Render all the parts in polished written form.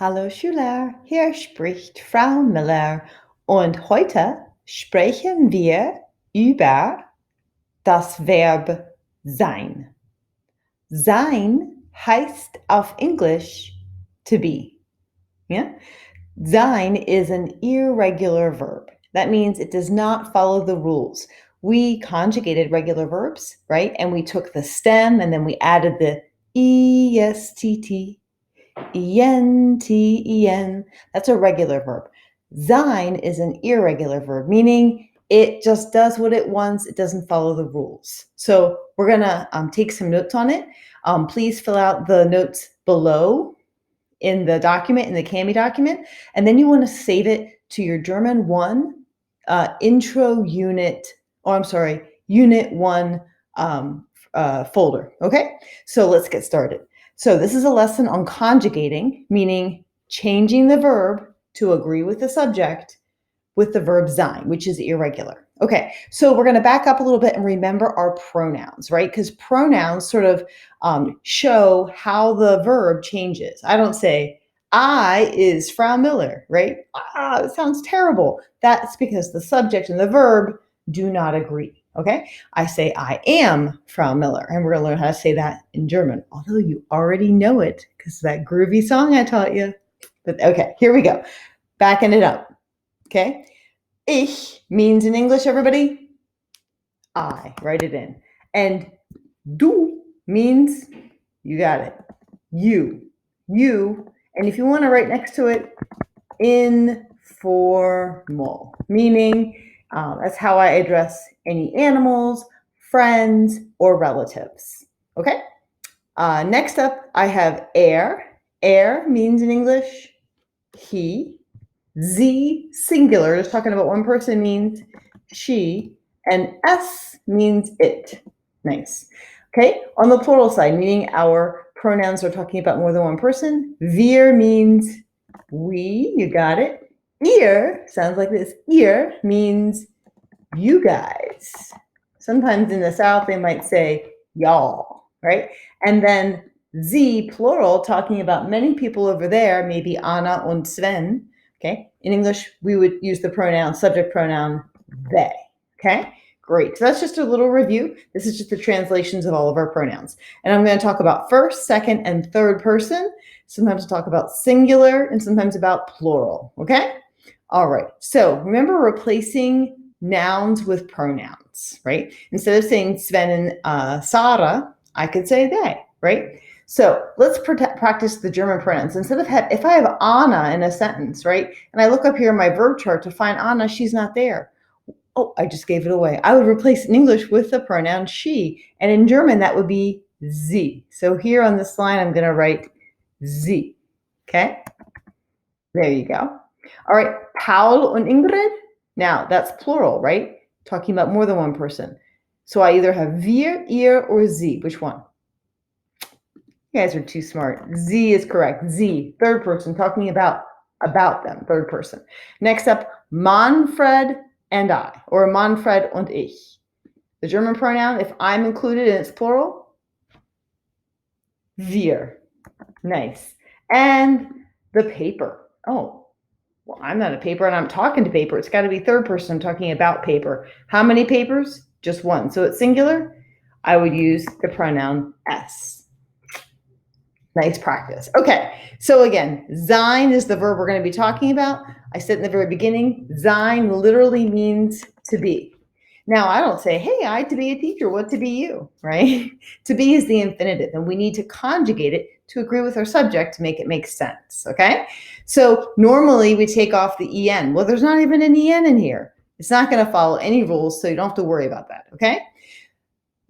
Hallo Schüler, hier spricht Frau Miller und heute sprechen wir über das Verb sein. Sein heißt auf Englisch to be. Yeah? Sein is an irregular verb. That means it does not follow the rules. We conjugated regular verbs, right? And we took the stem and then we added the est, en. That's a regular verb. Sein is an irregular verb, meaning it just does what it wants. It doesn't follow the rules. So we're going to take some notes on it. Please fill out the notes below in the document, in the CAMI document, and then you want to save it to your German 1 intro unit, unit 1 folder. Okay, so let's get started. So this is a lesson on conjugating, meaning changing the verb to agree with the subject with the verb sein, which is irregular. Okay, so we're going to back up a little bit and remember our pronouns, right? Because pronouns sort of show how the verb changes. I don't say, I is Frau Miller, right? It sounds terrible. That's because the subject and the verb do not agree. Okay, I say I am Frau Miller, and we're going to learn how to say that in German, although you already know it because of that groovy song I taught you. But okay, here we go. Backing it up. Okay, ich means in English, everybody, I. Write it in. And du means, you got it, you. And if you want to write next to it, informal, meaning that's how I address any animals, friends, or relatives. Okay? Next up, I have er. Er means in English, he. Sie, singular, just talking about one person, means she. And es means it. Nice. Okay? On the plural side, meaning our pronouns are talking about more than one person, wir means we, you got it. Ihr sounds like this. Ihr means you guys. Sometimes in the South, they might say y'all, right? And then sie, plural, talking about many people over there, maybe Anna und Sven. Okay, in English, we would use the pronoun, subject pronoun, they. Okay, great. So that's just a little review. This is just the translations of all of our pronouns. And I'm going to talk about first, second, and third person. Sometimes we'll talk about singular and sometimes about plural. Okay, all right. So remember replacing nouns with pronouns, right? Instead of saying Sven and Sarah, I could say they, right? So let's practice the German pronouns. Instead of if I have Anna in a sentence, right, and I look up here in my verb chart to find Anna, she's not there. Oh, I just gave it away. I would replace in English with the pronoun she, and in German that would be sie. So here on this line, I'm going to write sie. Okay, there you go. All right, Paul und Ingrid. Now that's plural, right? Talking about more than one person. So I either have wir, ihr, or sie. Which one? You guys are too smart. Sie is correct. Sie, third person, talking about them, third person. Next up, Manfred and I, or Manfred und ich. The German pronoun, if I'm included and it's plural, wir. Nice. And the paper. Oh, well, I'm not a paper and I'm talking to paper. It's got to be third person. I'm talking about paper. How many papers? Just one. So it's singular. I would use the pronoun es. Nice practice. Okay, so again, sein is the verb we're going to be talking about. I said in the very beginning, sein literally means to be. Now, I don't say, hey, I to be a teacher, what to be you, right? To be is the infinitive, and we need to conjugate it to agree with our subject to make it make sense, okay? So normally we take off the en. Well, there's not even an en in here. It's not going to follow any rules, so you don't have to worry about that, okay?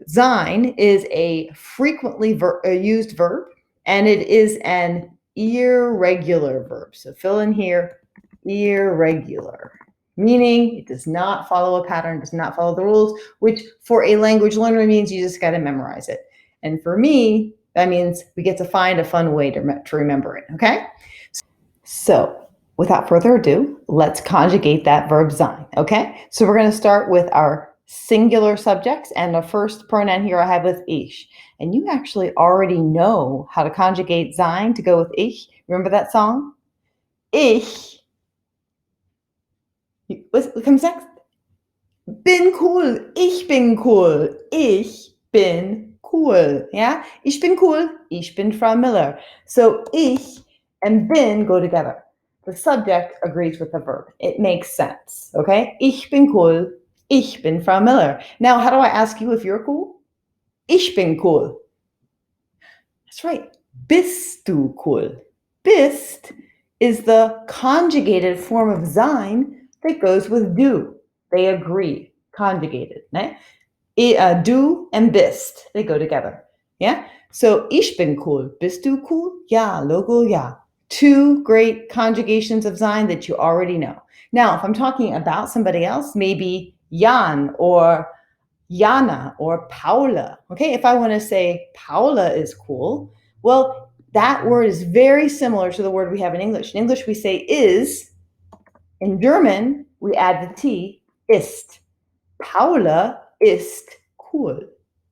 Sein is a frequently used verb, and it is an irregular verb. So fill in here, irregular, meaning it does not follow a pattern, does not follow the rules, which for a language learner means you just got to memorize it. And for me, that means we get to find a fun way to remember it, okay? So without further ado, let's conjugate that verb sein, okay? So we're going to start with our singular subjects, and the first pronoun here I have with ich. And you actually already know how to conjugate sein to go with ich. Remember that song? Ich, what comes next? Bin cool. Ich bin cool. Ich bin cool. Yeah? Ich bin cool. Ich bin Frau Miller. So ich and bin go together. The subject agrees with the verb. It makes sense. Okay? Ich bin cool. Ich bin Frau Miller. Now, how do I ask you if you're cool? Ich bin cool. That's right. Bist du cool? Bist is the conjugated form of sein that goes with du. They agree, conjugated. Ne? Du and bist, they go together. Yeah? So, ich bin cool. Bist du cool? Ja, Logo, ja. Two great conjugations of sein that you already know. Now, if I'm talking about somebody else, maybe Jan or Jana or Paula. Okay, if I want to say Paula is cool, well, that word is very similar to the word we have in English. In English, we say is. In German, we add the T, ist. Paula ist cool.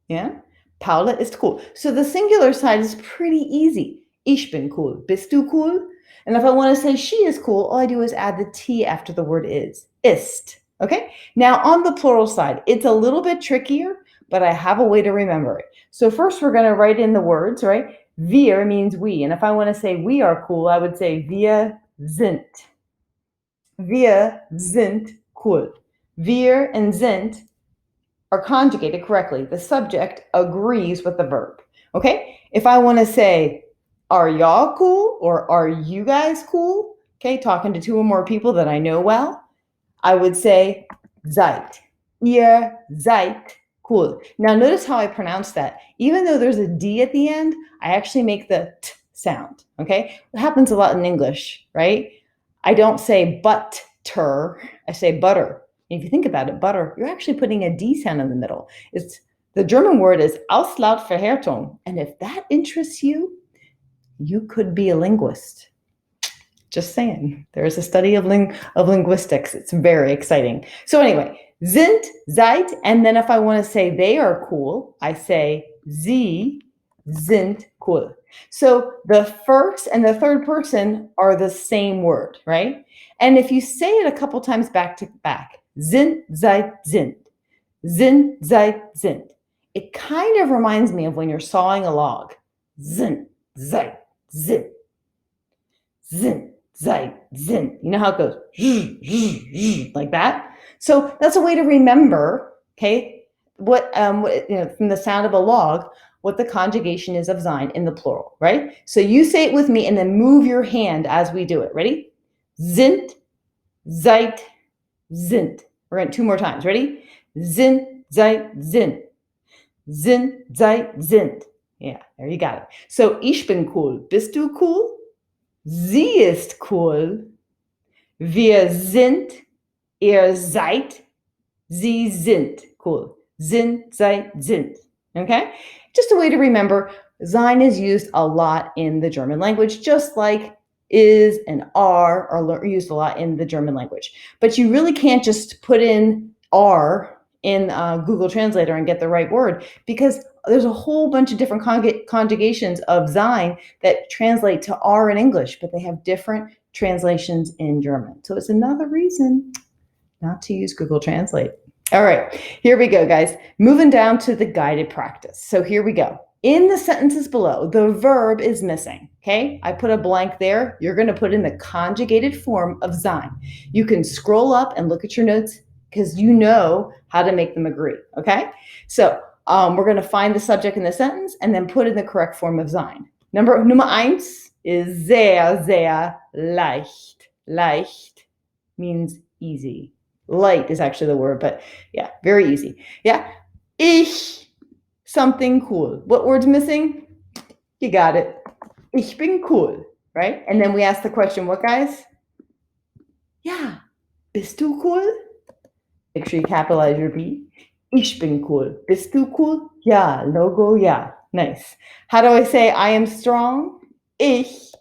Yeah? Paula ist cool. So the singular side is pretty easy. Ich bin cool. Bist du cool? And if I want to say she is cool, all I do is add the T after the word is. Ist. Okay? Now on the plural side, it's a little bit trickier, but I have a way to remember it. So first we're going to write in the words, right? Wir means we. And if I want to say we are cool, I would say wir sind. Wir sind cool. Wir and sind are conjugated correctly. The subject agrees with the verb. Okay? If I want to say, are y'all cool? Or are you guys cool? Okay, talking to two or more people that I know well, I would say, seid. Ihr seid cool. Now notice how I pronounce that. Even though there's a D at the end, I actually make the T sound. Okay? It happens a lot in English, right? I don't say butter, I say butter. If you think about it, butter, you're actually putting a D sound in the middle. It's the German word is Auslautverhärtung. And if that interests you, you could be a linguist. Just saying. There's a study of linguistics. It's very exciting. So anyway, sind, seid, and then if I want to say they are cool, I say sie sind cool. So the first and the third person are the same word, right? And if you say it a couple times back to back, sind, seid, sind, sind, seid, sind, it kind of reminds me of when you're sawing a log. Sind, seid, sind, sind, seid, sind. You know how it goes like that? So that's a way to remember, okay, what from the sound of a log, what the conjugation is of sein in the plural, right? So you say it with me and then move your hand as we do it. Ready? Sind, seid, sind. We're going to two more times. Ready? Sind, seid, sind. Sind, seid, sind. Yeah, there you got it. So ich bin cool. Bist du cool? Sie ist cool. Wir sind, ihr seid, sie sind cool. Sind, seid, sind. Okay? Just a way to remember, sein is used a lot in the German language, just like is and are used a lot in the German language. But you really can't just put in are in Google Translator and get the right word, because there's a whole bunch of different conjugations of sein that translate to are in English, but they have different translations in German. So it's another reason not to use Google Translate. All right, here we go, guys. Moving down to the guided practice. So here we go. In the sentences below, the verb is missing, okay? I put a blank there. You're going to put in the conjugated form of sein. You can scroll up and look at your notes because you know how to make them agree, okay? So we're going to find the subject in the sentence and then put in the correct form of sein. Nummer eins is sehr, sehr leicht. Leicht means easy. Light is actually the word, but yeah, very easy. Yeah. Ich, something cool. What word's missing? You got it. Ich bin cool, right? And then we ask the question, what, guys? Yeah. Bist du cool? Make sure you capitalize your B. Ich bin cool. Bist du cool? Ja. Logo, ja. Nice. How do I say I am strong? Ich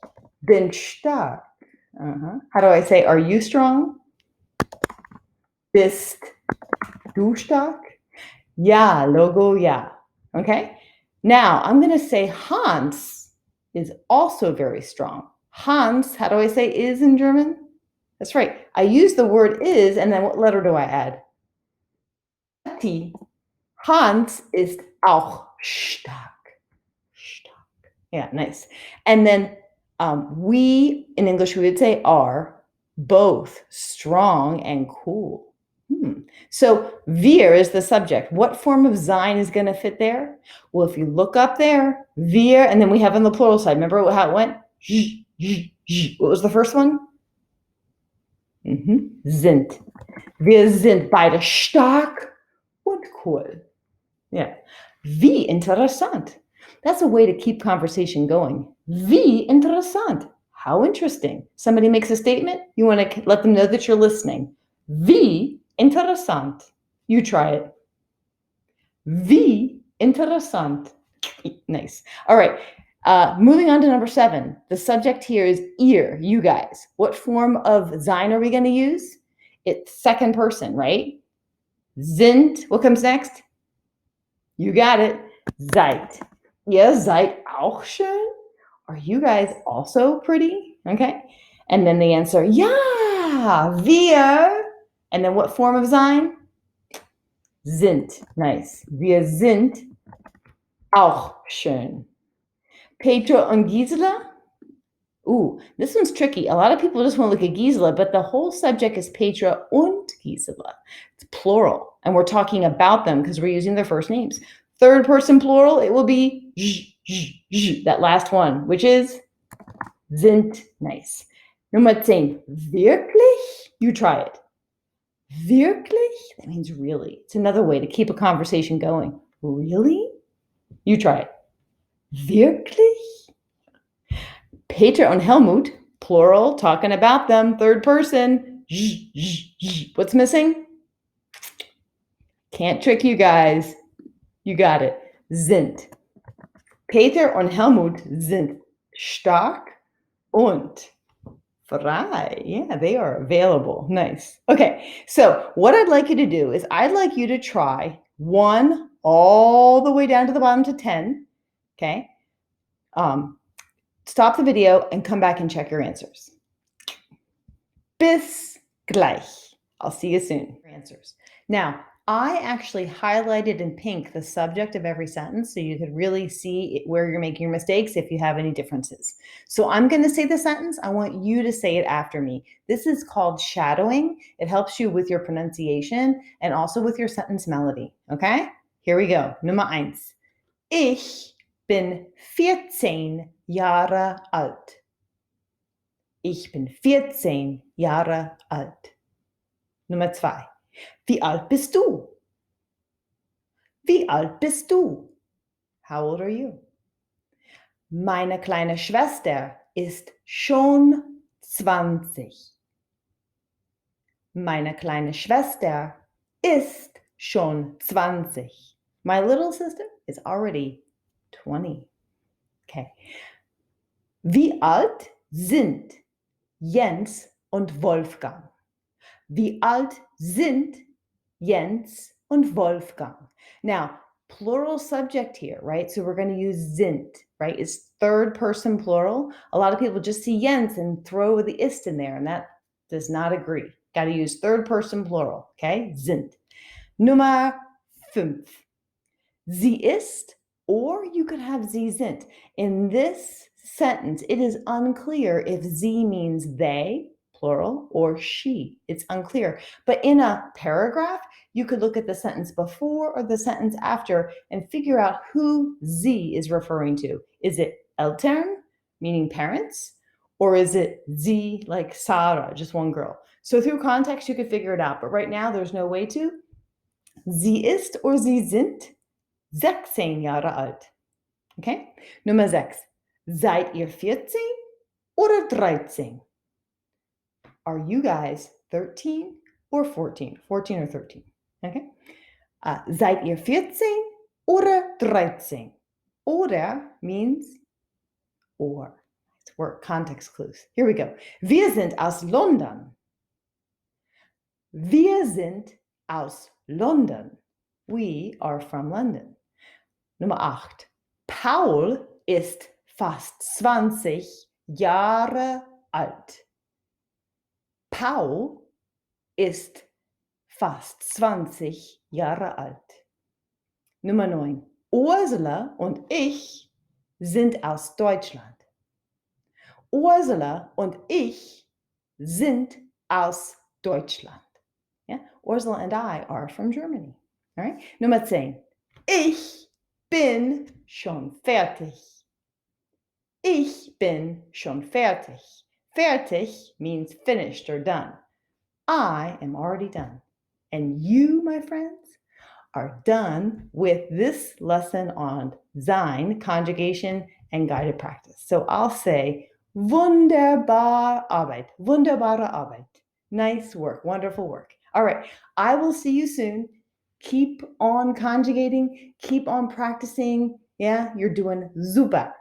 bin stark. How do I say are you strong? Bist du stark? Ja, Logo, ja. Okay? Now, I'm going to say Hans is also very strong. Hans, how do I say is in German? That's right. I use the word is, and then what letter do I add? T. Hans ist auch stark. Stark. Yeah, nice. And then we, in English, we would say are both strong and cool. So wir is the subject. What form of sein is going to fit there? Well, if you look up there, wir, and then we have on the plural side. Remember how it went? What was the first one? Sind. Wir sind beide stark und cool. Yeah. Wie interessant. That's a way to keep conversation going. Wie interessant. How interesting. Somebody makes a statement, you want to let them know that you're listening. Wie interessant. You try it. Wie interessant. Nice. All right. Moving on to number 7. The subject here is ihr, you guys. What form of sein are we going to use? It's second person, right? Sind. What comes next? You got it. Seid. Ihr seid auch schön. Are you guys also pretty? Okay. And then the answer, ja, wir. And then what form of sein? Sind. Nice. Wir sind auch schön. Petra und Gisela. Ooh, this one's tricky. A lot of people just want to look at Gisela, but the whole subject is Petra und Gisela. It's plural, and we're talking about them because we're using their first names. Third person plural, it will be that last one, which is sind. Nice. Nummer 10. Wirklich? You try it. Wirklich? That means really. It's another way to keep a conversation going. Really? You try it. Wirklich? Peter und Helmut, plural, talking about them, third person. What's missing? Can't trick you guys. You got it. Sind. Peter und Helmut sind stark und frei. Yeah, they are available. Nice. Okay, so what I'd like you to do is I'd like you to try 1 all the way down to the bottom to 10. Okay. Stop the video and come back and check your answers. Bis gleich. I'll see you soon. Answers. Now, I actually highlighted in pink the subject of every sentence so you could really see where you're making your mistakes if you have any differences. So I'm going to say the sentence. I want you to say it after me. This is called shadowing. It helps you with your pronunciation and also with your sentence melody. Okay? Here we go. Nummer 1. Ich bin 14 Jahre alt. Ich bin 14 Jahre alt. Nummer 2. Wie alt bist du? Wie alt bist du? How old are you? Meine kleine Schwester ist schon 20. Meine kleine Schwester ist schon 20. My little sister is already 20. Okay. Wie alt sind Jens und Wolfgang? Wie alt sind Jens und Wolfgang? Now, plural subject here, right? So we're going to use sind, right? It's third person plural. A lot of people just see Jens and throw the ist in there, and that does not agree. Got to use third person plural, okay? Sind. Nummer 5. Sie ist, or you could have sie sind. In this sentence, it is unclear if sie means they, plural, or she. It's unclear. But in a paragraph, you could look at the sentence before or the sentence after and figure out who sie is referring to. Is it Eltern, meaning parents? Or is it sie, like Sarah, just one girl? So through context, you could figure it out. But right now, there's no way to. Sie ist or sie sind 16 Jahre alt. Okay? Nummer 6. Seid ihr 14 oder 13? Are you guys 13 or 14? 14 or 13. Okay? Seid ihr 14 oder 13? Oder means or. It's word context clues. Here we go. Wir sind aus London. Wir sind aus London. We are from London. Nummer 8. Paul ist fast 20 Jahre alt. Paul ist fast 20 Jahre alt. Nummer 9. Ursula und ich sind aus Deutschland. Ursula und ich sind aus Deutschland. Yeah? Ursula and I are from Germany. All right? Nummer 10. Ich bin schon fertig. Ich bin schon fertig. Fertig means finished or done. I am already done. And you, my friends, are done with this lesson on sein, conjugation, and guided practice. So I'll say, wunderbare Arbeit. Wunderbare Arbeit. Nice work. Wonderful work. All right. I will see you soon. Keep on conjugating. Keep on practicing. Yeah, you're doing super.